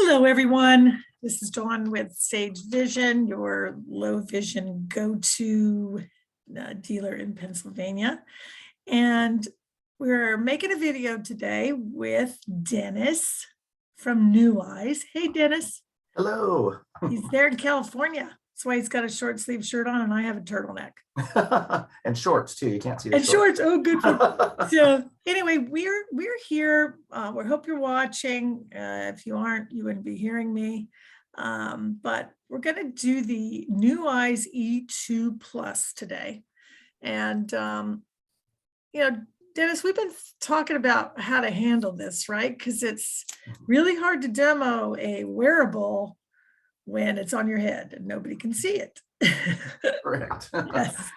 Hello, everyone. This is Dawn with Sage Vision, your low vision go-to dealer in Pennsylvania. And we're making a video today with Dennis from NuEyes. Hey, Dennis. Hello. He's there in California. That's why he's got a short sleeve shirt on and I have a turtleneck. And shorts too. You can't see the And shorts. Oh, good. So anyway, we're here. We hope you're watching. If you aren't, you wouldn't be hearing me. But we're going to do the NuEyes E2 Plus today. And, Dennis, we've been talking about how to handle this, right? Because it's really hard to demo a wearable when it's on your head and nobody can see it. Correct. Yes.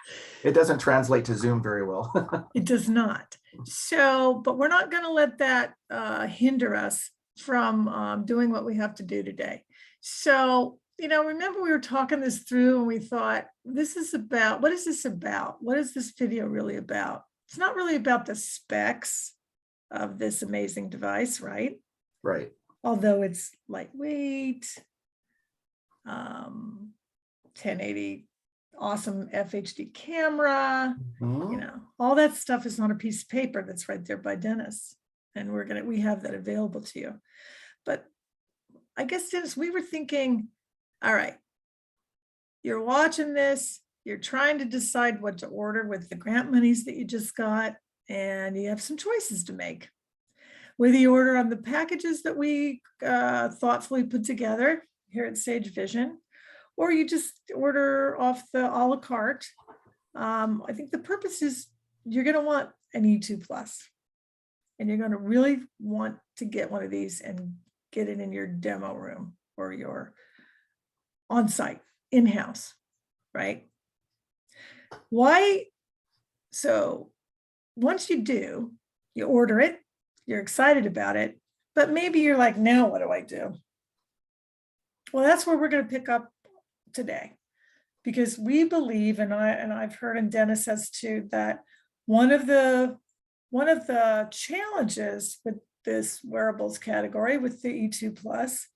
It doesn't translate to Zoom very well. It does not. So, but we're not going to let that hinder us from doing what we have to do today. So, remember we were talking this through and we thought, what is this about? What is this video really about? It's not really about the specs of this amazing device, right? Right. Although it's lightweight, 1080 awesome FHD camera, all that stuff is on a piece of paper that's right there by Dennis. And we have that available to you. But I guess, Dennis, we were thinking, all right, you're watching this, you're trying to decide what to order with the grant monies that you just got, and you have some choices to make. Whether you order on the packages that we thoughtfully put together here at Sage Vision, or you just order off the a la carte. I think the purpose is you're going to want an E2 Plus, and you're going to really want to get one of these and get it in your demo room or your on-site, in-house, right? Why? So once you do, you order it, you're excited about it, but maybe you're like, now what do I do? Well, that's where we're going to pick up today, because we believe, and I've heard, and Dennis says too, that one of the challenges with this wearables category with the E2 Plus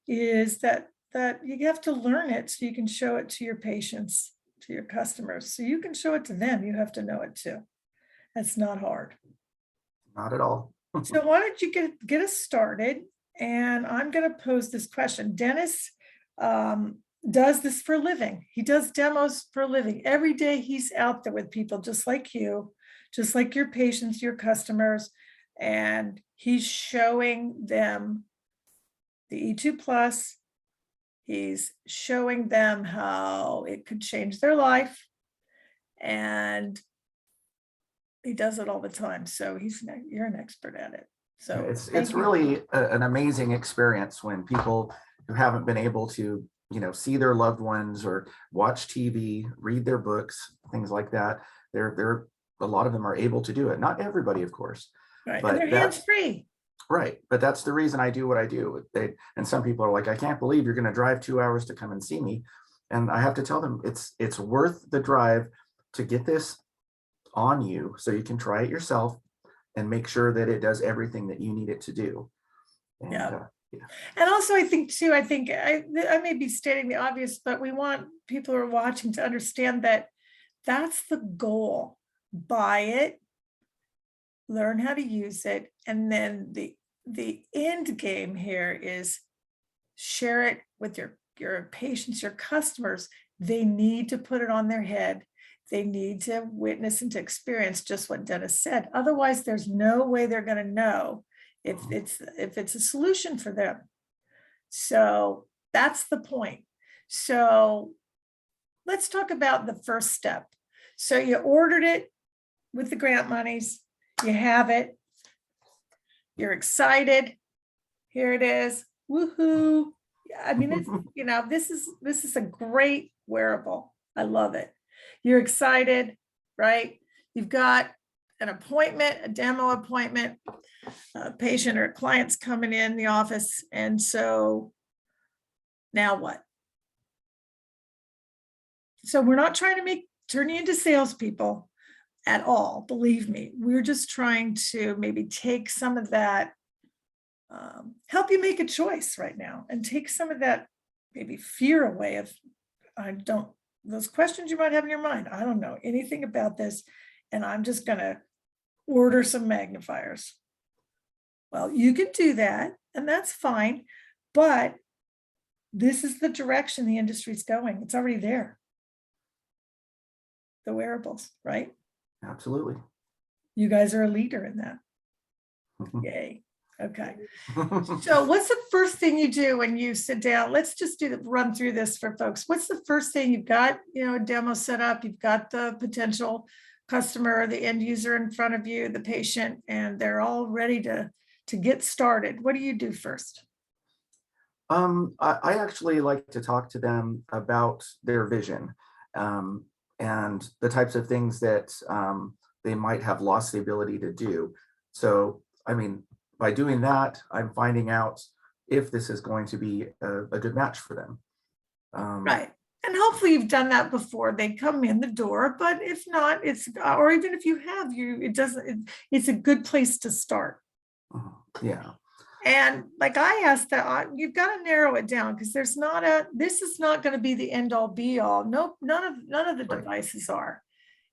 is that you have to learn it so you can show it to your patients, to your customers. So you can show it to them, you have to know it too. That's not hard. Not at all. So why don't you get us started? And I'm going to pose this question. Dennis does this for a living. He does demos for a living. Every day he's out there with people just like you, just like your patients, your customers, and he's showing them the E2 Plus. He's showing them how it could change their life, and he does it all the time. So you're an expert at it. So it's really an amazing experience when people who haven't been able to see their loved ones or watch TV, read their books, things like that. They're a lot of them are able to do it. Not everybody, of course. Right. But and they're hands-free. Right. But that's the reason I do what I do. And some people are like, I can't believe you're going to drive 2 hours to come and see me. And I have to tell them it's worth the drive to get this on you so you can try it yourself and make sure that it does everything that you need it to do. And, yeah. And also, I think I may be stating the obvious, but we want people who are watching to understand that that's the goal. Buy it, learn how to use it, and then the end game here is share it with your patients, your customers. They need to put it on their head. They need to witness and to experience just what Dennis said. Otherwise, there's no way they're going to know if it's a solution for them. So that's the point. So let's talk about the first step. So you ordered it with the grant monies, you have it, you're excited. Here it is. Woohoo. I mean, it's, this is a great wearable. I love it. You're excited, right? You've got an appointment, a demo appointment, a patient or a client's coming in the office. And so now what? So we're not trying to turn you into salespeople at all. Believe me, we're just trying to maybe take some of that help you make a choice right now and take some of that maybe fear away of, those questions you might have in your mind. I don't know anything about this, and I'm just going to order some magnifiers. Well, you can do that, and that's fine, but this is the direction the industry's going. It's already there. The wearables, right? Absolutely. You guys are a leader in that. Yay. Okay. So what's the first thing you do when you sit down? Let's just run through this for folks. What's the first thing? You've got, a demo set up, you've got the potential customer, the end user in front of you, the patient, and they're all ready to get started. What do you do first? I actually like to talk to them about their vision, and the types of things that they might have lost the ability to do. So, I mean, by doing that, I'm finding out if this is going to be a good match for them. Right. And hopefully you've done that before they come in the door, but if not, or even if you have, it's a good place to start. Yeah. And like I asked that, you've got to narrow it down, because this is not going to be the end all be all. No, none of the devices are,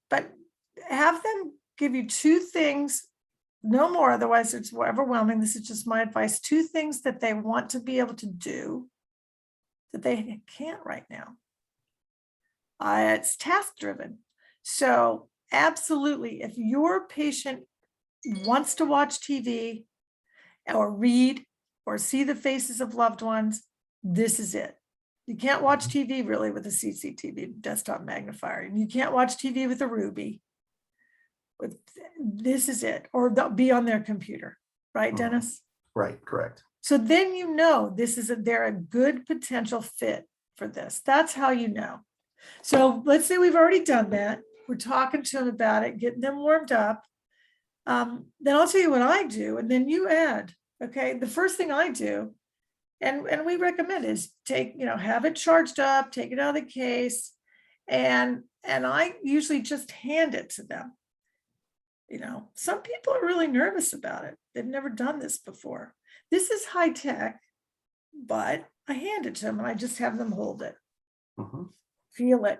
but have them give you two things, no more. Otherwise it's overwhelming. This is just my advice. Two things that they want to be able to do that they can't right now. It's task driven. So absolutely, if your patient wants to watch TV or read or see the faces of loved ones, this is it. You can't watch TV really with a CCTV desktop magnifier, and you can't watch TV with a Ruby. This is it, or they'll be on their computer, right, Dennis? Right, correct. So then they're a good potential fit for this. That's how you know. So let's say we've already done that. We're talking to them about it, getting them warmed up. Then I'll tell you what I do, and then you add. Okay, the first thing I do, and we recommend, is have it charged up, take it out of the case, and I usually just hand it to them. Some people are really nervous about it. They've never done this before. This is high tech, but I hand it to them and I just have them hold it, feel it,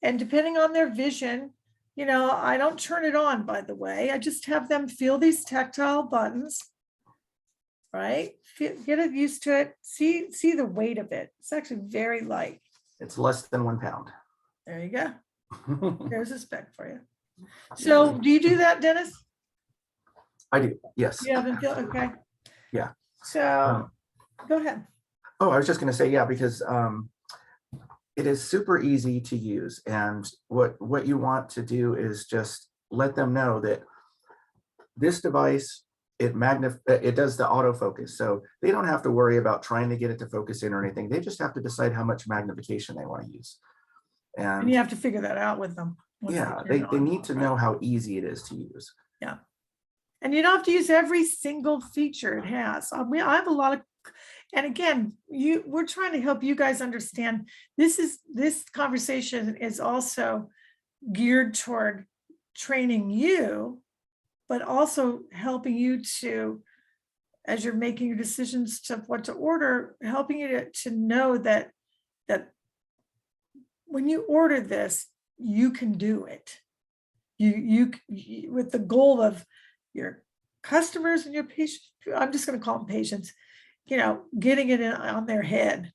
and depending on their vision, I don't turn it on, by the way. I just have them feel these tactile buttons, right? Get it used to it. See the weight of it. It's actually very light. It's less than 1 pound. There you go. There's a spec for you. So do you do that, Dennis? I do, yes. You haven't feel okay. Yeah. So go ahead. Oh, I was just going to say, yeah, because it is super easy to use, and what you want to do is just let them know that this device, it does the autofocus, so they don't have to worry about trying to get it to focus in or anything. They just have to decide how much magnification they want to use, and you have to figure that out with them. Yeah, they need to know how easy it is to use. Yeah, and you don't have to use every single feature it has. I have a lot of. And again, we're trying to help you guys understand this conversation is also geared toward training you, but also helping you to, as you're making your decisions to what to order, helping you to know that when you order this, you can do it. You with the goal of your customers and your patients, I'm just going to call them patients, getting it on their head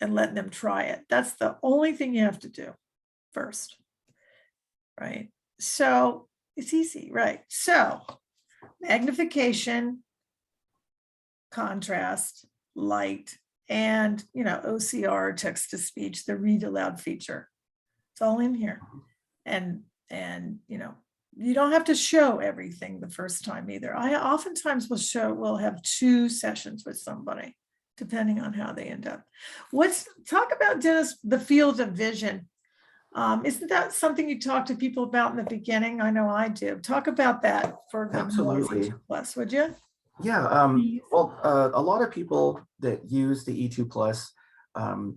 and letting them try it. That's the only thing you have to do first, right? So it's easy, right? So magnification, contrast, light, and OCR, text to speech, the read aloud feature. It's all in here. And you don't have to show everything the first time either. I oftentimes will have 2 sessions with somebody, depending on how they end up. Let's talk about, Dennis, the field of vision. Isn't that something you talk to people about in the beginning? I know I do. Talk about that for the Absolutely. Plus, would you? Yeah. Well, a lot of people that use the E2 Plus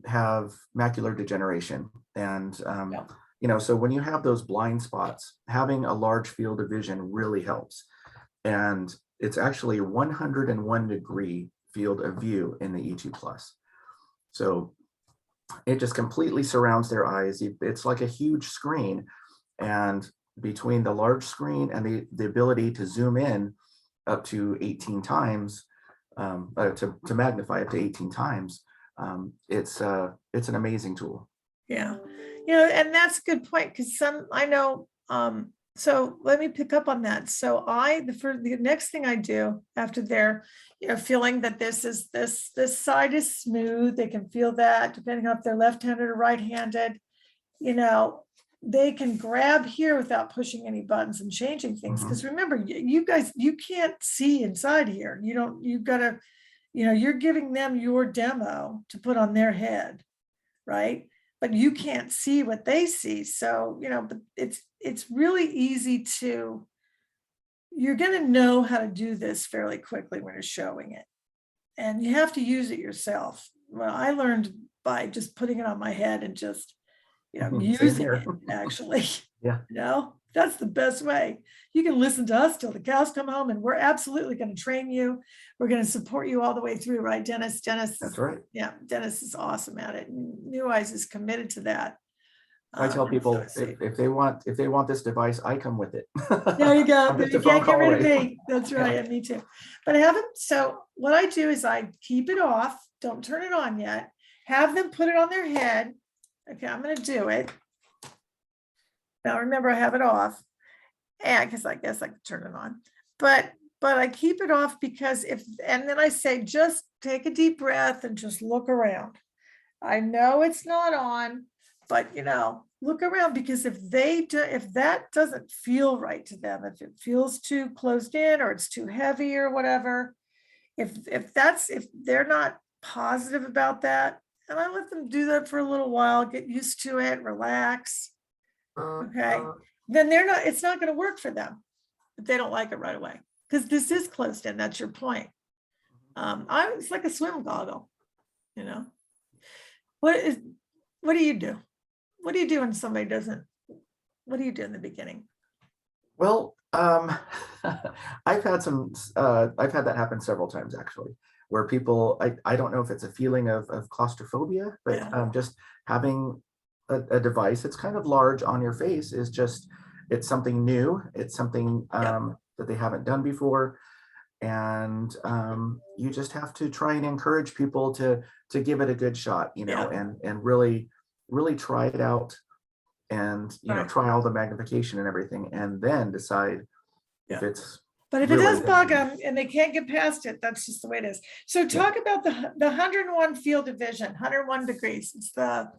have macular degeneration, and so when you have those blind spots, having a large field of vision really helps. And it's actually 101 degree field of view in the EG Plus. So it just completely surrounds their eyes. It's like a huge screen, and between the large screen and the ability to zoom in up to 18 times, to magnify up to 18 times, it's an amazing tool. Yeah, and that's a good point, because I know, so let me pick up on that. So the next thing I do after they're, feeling that this side is smooth, they can feel that depending on if they're left-handed or right-handed, they can grab here without pushing any buttons and changing things. Because remember, you guys, you can't see inside here. You've got to, you're giving them your demo to put on their head, right? But you can't see what they see. So, but it's really easy to, you're going to know how to do this fairly quickly when you're showing it. And you have to use it yourself. Well, I learned by just putting it on my head and just, using it, actually. Yeah. That's the best way. You can listen to us till the cows come home, and we're absolutely going to train you. We're going to support you all the way through, right, Dennis? That's right. Yeah, Dennis is awesome at it. NuEyes is committed to that. I tell people, if they want this device, I come with it. There you go. I'm just You a phone can't get call rid of away. me. That's right. And me too. But I haven't. So what I do is I keep it off. Don't turn it on yet. Have them put it on their head. Okay, I'm going to do it. Now remember, I have it off, and because I guess I could turn it on, but I keep it off because and then I say, just take a deep breath and just look around. I know it's not on, but look around, because if that doesn't feel right to them, if it feels too closed in or it's too heavy or whatever, if they're not positive about that, and I let them do that for a little while, get used to it, relax. Okay, then it's not going to work for them if they don't like it right away, because this is closed in. That's your point. It's like a swim goggle. What do you do? What do you do when somebody doesn't? What do you do in the beginning? Well, I've had that happen several times, actually, where people, I don't know if it's a feeling of claustrophobia, but just having a device that's kind of large on your face is just, it's something new. It's something that they haven't done before. And you just have to try and encourage people to give it a good shot, and really try it out, and try all the magnification and everything, and then decide if it's. But if it does bug them and they can't get past it, that's just the way it is. So talk about the 101 field of vision, 101 degrees. It's the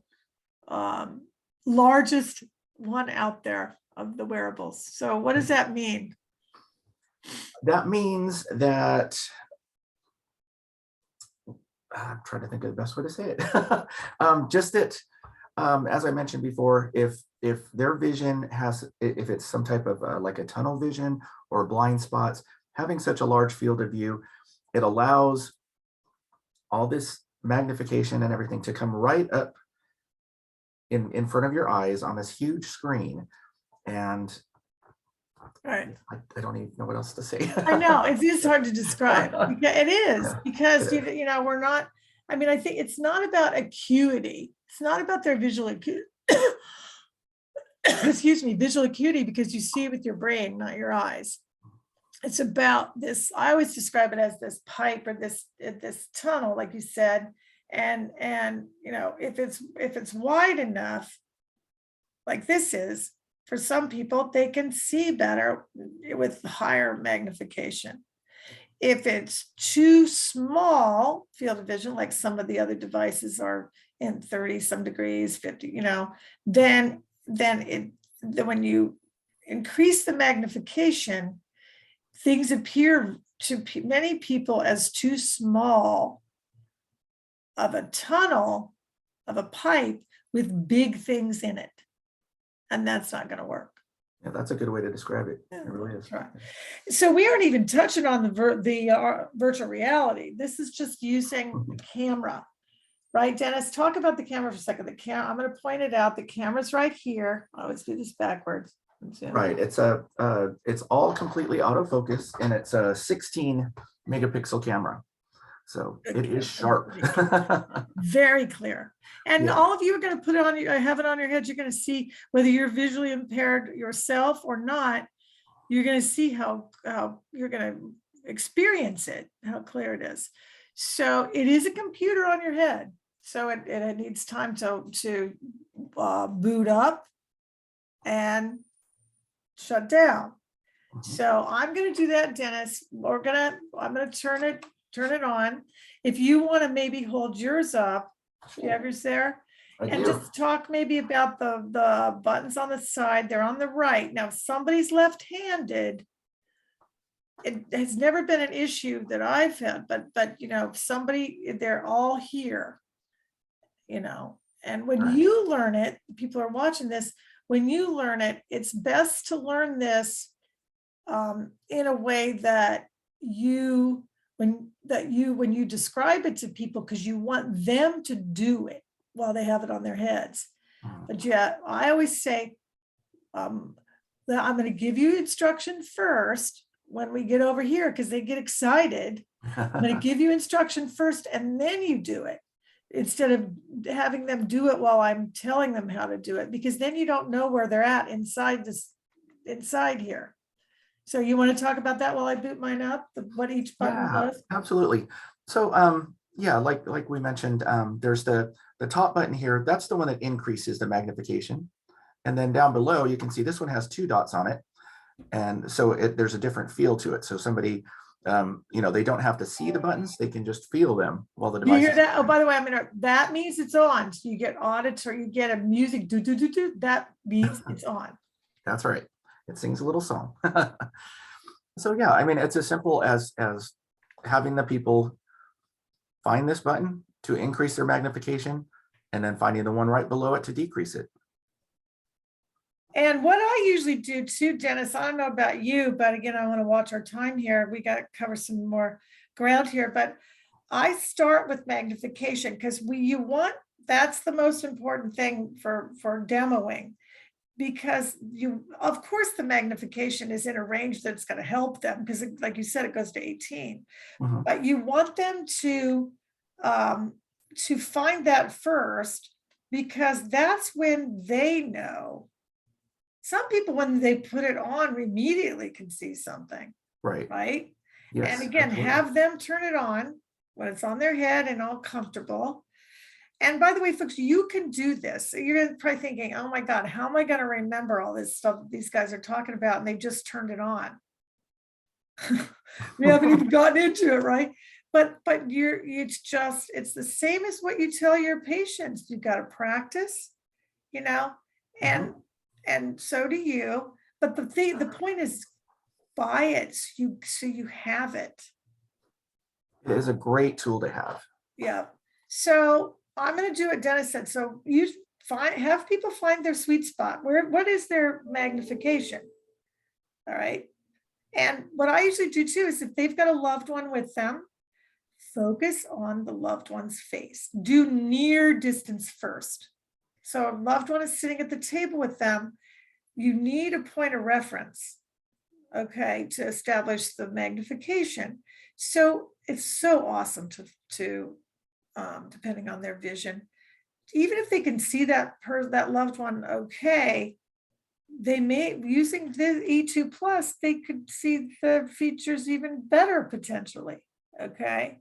largest one out there of the wearables. So what does that mean? That means that, I'm trying to think of the best way to say it. Just that, as I mentioned before, if their vision if it's some type of like a tunnel vision or blind spots, having such a large field of view, it allows all this magnification and everything to come right up in front of your eyes on this huge screen. And I don't even know what else to say. I know it is hard to describe. It is, because we're not. I mean, I think it's not about acuity. It's not about their visual acuity. Excuse me, visual acuity, because you see with your brain, not your eyes. It's about this. I always describe it as this pipe, or this tunnel, like you said. And if it's wide enough, like this is, for some people, they can see better with higher magnification. If it's too small field of vision, like some of the other devices are in 30 some degrees, 50, then when you increase the magnification, things appear to many people as too small of a tunnel, of a pipe with big things in it. And that's not going to work. Yeah, that's a good way to describe it. It really is. Right. So we aren't even touching on the virtual reality. This is just using the camera, right? Dennis, talk about the camera for a second. I'm going to point it out. The camera's right here. I always do this backwards. Right. It's all completely autofocus, and it's a 16 megapixel camera. So it is sharp. Very clear. And Yeah. all of you are going to put it on, have it on your head. You're going to see whether you're visually impaired yourself or not. You're going to see how you're going to experience it, how clear it is. So it is a computer on your head. So it needs time to boot up and shut down. So I'm going to do that, Dennis. I'm going to turn it on. If you want to maybe hold yours up, do you have yours there? And just talk maybe about the buttons on the side. They're on the right. Now, if somebody's left-handed, it has never been an issue that I've had, but you know, they're all here, you know, and when you learn it, people are watching this, when you learn it, it's best to learn this in a way that when you describe it to people, because you want them to do it while they have it on their heads. But yeah, I always say that I'm going to give you instruction first when we get over here, because they get excited. I'm going to give you instruction first and then you do it, instead of having them do it while I'm telling them how to do it, because then you don't know where they're at inside here. So you want to talk about that while I boot mine up, what each button does? Absolutely. So yeah, like we mentioned, there's the top button here. That's the one that increases the magnification. And then down below, you can see this one has 2 dots on it. And so there's a different feel to it. So somebody, you know, they don't have to see the buttons. They can just feel them while the device. You hear that? Oh, by the way, that means it's on. So you get audits or you get a music do do do do. That means it's on. That's right. It sings a little song. So yeah, I mean, it's as simple as having the people find this button to increase their magnification, and then finding the one right below it to decrease it. And what I usually do too, Dennis, I don't know about you, but again, I want to watch our time here. We got to cover some more ground here, but I start with magnification because that's the most important thing for demoing, because of course the magnification is in a range that's going to help them, because like you said, it goes to 18, but you want them to find that first, because that's when they know. Some people, when they put it on, immediately can see something. Right. Yes, and again, absolutely. Have them turn it on when it's on their head and all comfortable. And by the way, folks, you can do this. You're probably thinking, oh my God, how am I going to remember all this stuff these guys are talking about? And they just turned it on. We haven't even gotten into it, right? But it's the same as what you tell your patients. You've got to practice, you know, and so do you. But the point is, buy it so you have it. It is a great tool to have. Yeah. So I'm going to do what Dennis said. So you have people find their sweet spot. What is their magnification? All right. And what I usually do too is, if they've got a loved one with them, focus on the loved one's face. Do near distance first. So a loved one is sitting at the table with them. You need a point of reference, okay, to establish the magnification. So it's so awesome to depending on their vision, even if they can see that loved one, okay, they may, using the E2 Plus, they could see the features even better potentially. Okay,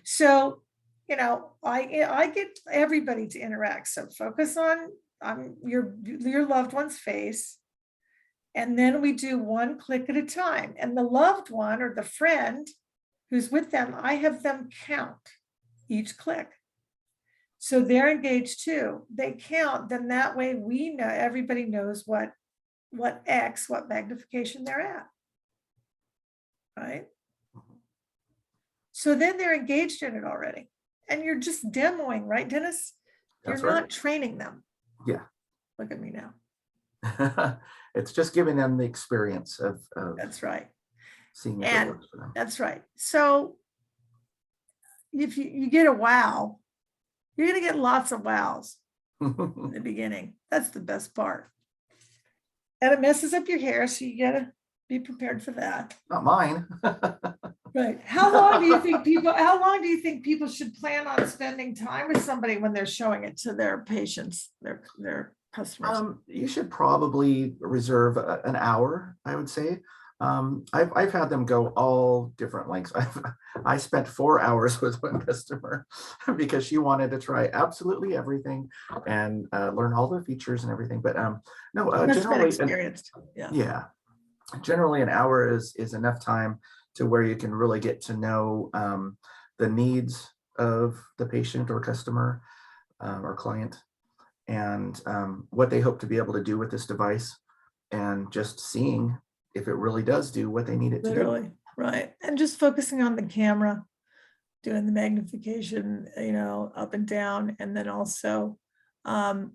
so you know, I get everybody to interact. So focus on your loved one's face, and then we do one click at a time. And the loved one or the friend who's with them, I have them count each click. So they're engaged too. They count, then that way we know, everybody knows what magnification they're at, right? So then they're engaged in it already. And you're just demoing, right, Dennis? You're not training them. Yeah. Look at me now. It's just giving them the experience of that's right. Seeing if it works for them. That's right. So if you get a wow, you're going to get lots of wows in the beginning. That's the best part. And it messes up your hair, so you gotta be prepared for that. Not mine. Right. How long do you think people should plan on spending time with somebody when they're showing it to their patients, their customers? You should probably reserve an hour, I would say. I've had them go all different lengths. I spent 4 hours with one customer because she wanted to try absolutely everything and learn all the features and everything. But no, That's been generally, experienced. Yeah. yeah, generally an hour is enough time to where you can really get to know the needs of the patient or customer or client, and what they hope to be able to do with this device, and just seeing if it really does do what they need it to do. Literally, right. And just focusing on the camera, doing the magnification, up and down, and then also, for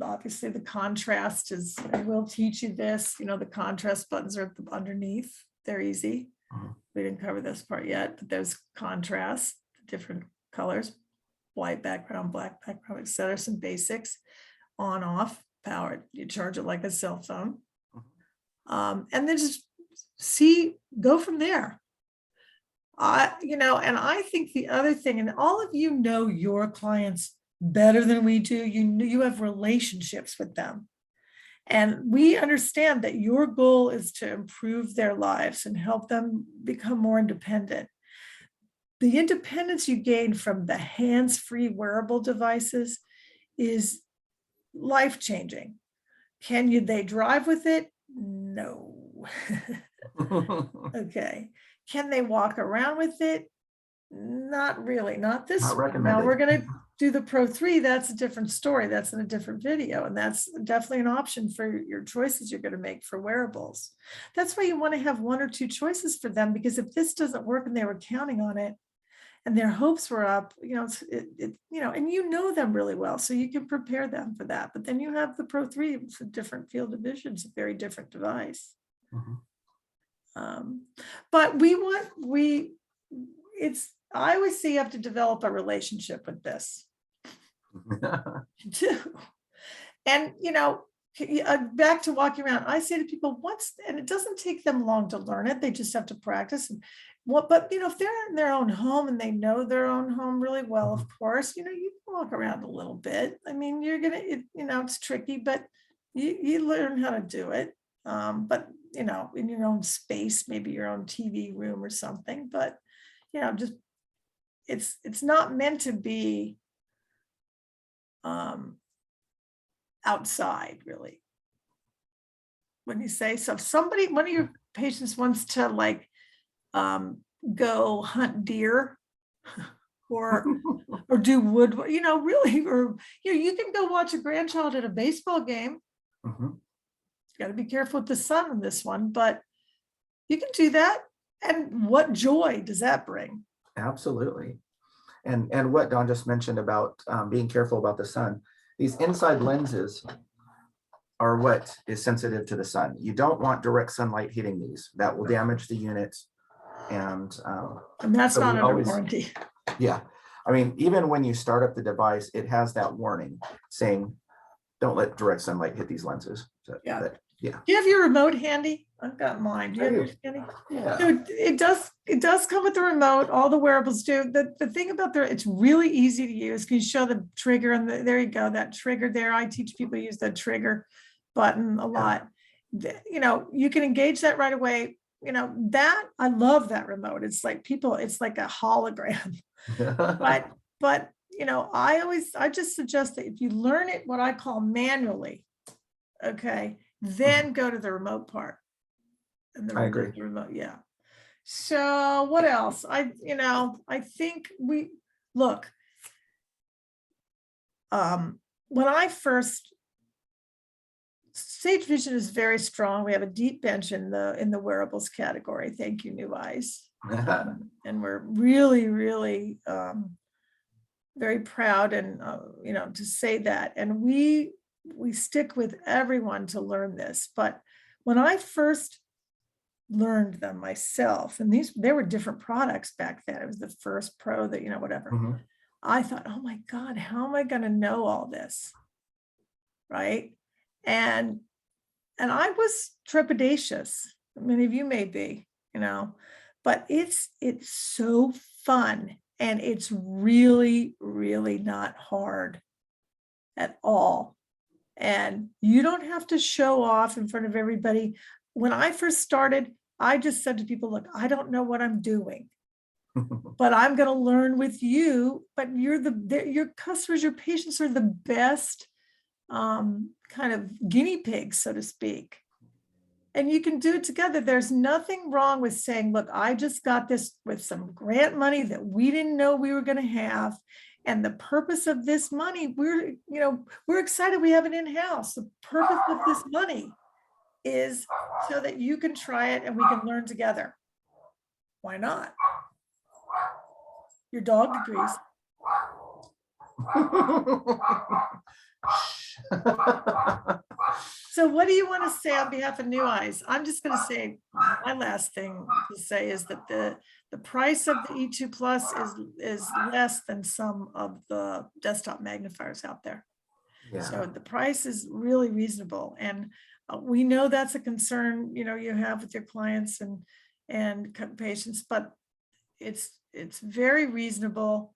obviously the contrast is, I will teach you this, the contrast buttons are underneath. They're easy. Mhm. We didn't cover this part yet, but there's contrast, different colors, white background, black background, etc. Some basics, on, off, powered. You charge it like a cell phone. And then just go from there. And I think the other thing, and all of you know your clients better than we do, you have relationships with them. And we understand that your goal is to improve their lives and help them become more independent. The independence you gain from the hands-free wearable devices is life-changing. They drive with it? No. Okay. Can they walk around with it? Not really, not this Not one. Now recommended. we're going to do the Pro 3. That's a different story. That's in a different video. And that's definitely an option for your choices you're going to make for wearables. That's why you want to have 1 or 2 choices for them, because if this doesn't work and they were counting on it and their hopes were up, and you know them really well, so you can prepare them for that. But then you have the Pro 3, it's a different field of vision, it's a very different device. Mhm. But I always say you have to develop a relationship with this too. And, back to walking around, I say to people, and it doesn't take them long to learn it. They just have to practice. But if they're in their own home and they know their own home really well, of course, you can walk around a little bit. I mean, it's tricky, but you learn how to do it. But, in your own space, maybe your own TV room or something, but, just, it's not meant to be outside, really. When you say, so if one of your patients wants to go hunt deer or do wood, really, or you can go watch a grandchild at a baseball game. Mhm. Got to be careful with the sun on this one, but you can do that. And what joy does that bring? Absolutely. And what Don just mentioned about being careful about the sun, these inside lenses are what is sensitive to the sun. You don't want direct sunlight hitting these. That will damage the unit. And that's so not under warranty. Yeah. I mean, even when you start up the device, it has that warning saying, don't let direct sunlight hit these lenses. So Yeah. Yeah. Do you have your remote handy? I've got mine. Do you have yours handy? Yeah. So it does come with the remote. All the wearables do. The thing about it's really easy to use. Can you show the trigger? And there you go, that trigger there. I teach people to use the trigger button a lot. You can engage that right away. That I love that remote. It's like a hologram. but I just suggest that if you learn it, what I call manually, okay, then go to the remote part. And I agree. The remote, yeah. So what else? I think look, when I first, Sage Vision is very strong. We have a deep bench in the wearables category. Thank you, NuEyes. And we're really, really very proud and to say that. And we stick with everyone to learn this. But when I first learned them myself, and there were different products back then. It was the first Pro that, whatever. Mm-hmm. I thought, oh my God, how am I going to know all this? Right. And and I was trepidatious. Many of you may be, but it's so fun, and it's really, really not hard at all. And you don't have to show off in front of everybody. When I first started, I just said to people, look, I don't know what I'm doing, but I'm going to learn with you. But your customers, your patients are the best kind of guinea pigs, so to speak. And you can do it together. There's nothing wrong with saying, look, I just got this with some grant money that we didn't know we were going to have. And the purpose of this money, we're excited we have it in-house. The purpose of this money is so that you can try it and we can learn together. Why not? Your dog agrees. So what do you want to say on behalf of NuEyes? I'm just going to say my last thing to say is that the price of the E2 Plus is less than some of the desktop magnifiers out there. Yeah. So the price is really reasonable, and we know that's a concern you have with your clients and patients, but it's very reasonable,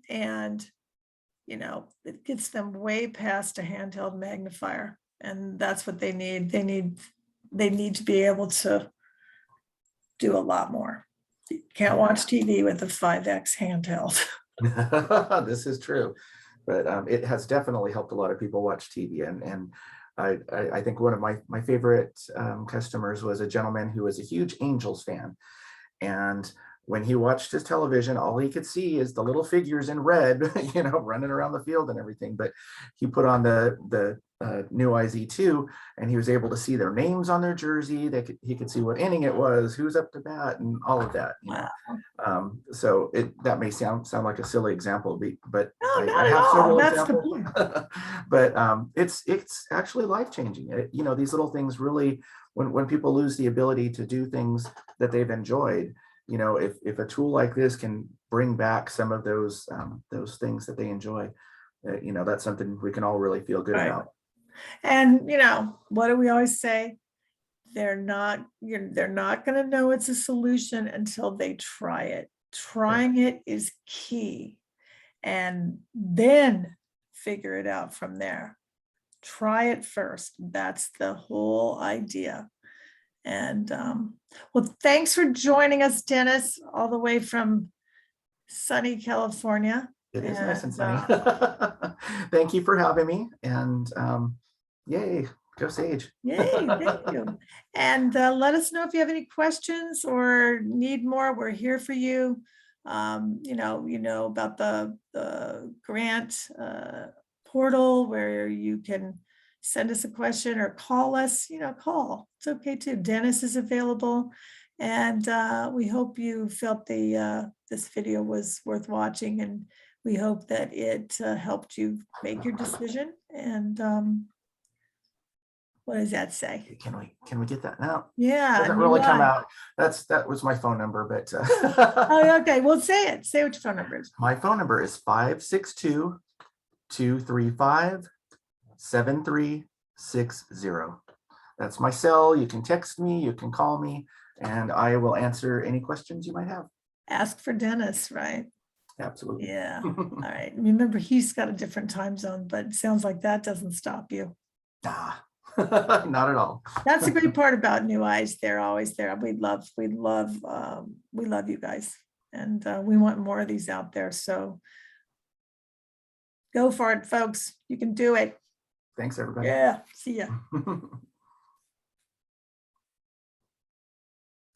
and it gets them way past a handheld magnifier, and that's what they need. They need to be able to do a lot more. You can't watch TV with a 5X handheld. This is true, but it has definitely helped a lot of people watch TV. And I think one of my favorite customers was a gentleman who was a huge Angels fan. And when he watched his television, all he could see is the little figures in red, running around the field and everything. But he put on the NuEyes E2, and he was able to see their names on their jersey. He could see what inning it was, who's up to bat, and all of that. So that may sound like a silly example, but No, I not at have all. several That's the examples. point. But it's actually life-changing. These little things really, when people lose the ability to do things that they've enjoyed, if a tool like this can bring back some of those things that they enjoy, that's something we can all really feel good about. And what do we always say? They're not going to know it's a solution until they try it. Trying it is key, and then figure it out from there. Try it first. That's the whole idea. And well, thanks for joining us, Dennis, all the way from sunny California. It is nice and sunny. Thank you for having me. And yay, go Sage. Yay, thank you. And let us know if you have any questions or need more. We're here for you. About the grant portal where you can send us a question or call us, call. It's okay too. Dennis is available. And we hope you felt this video was worth watching, and we hope that it helped you make your decision. And what does that say? Can we get that now? Yeah, doesn't really come out. That was my phone number, but oh, okay. Well, say it. Say what your phone number is. My phone number is 562-235-7360. That's my cell. You can text me, you can call me, and I will answer any questions you might have. Ask for Dennis, right? Absolutely. Yeah. All right. Remember, he's got a different time zone, but it sounds like that doesn't stop you. Not at all. That's the great part about NuEyes. They're always there. We love you guys, and we want more of these out there. So go for it, folks. You can do it. Thanks, everybody. Yeah. See ya.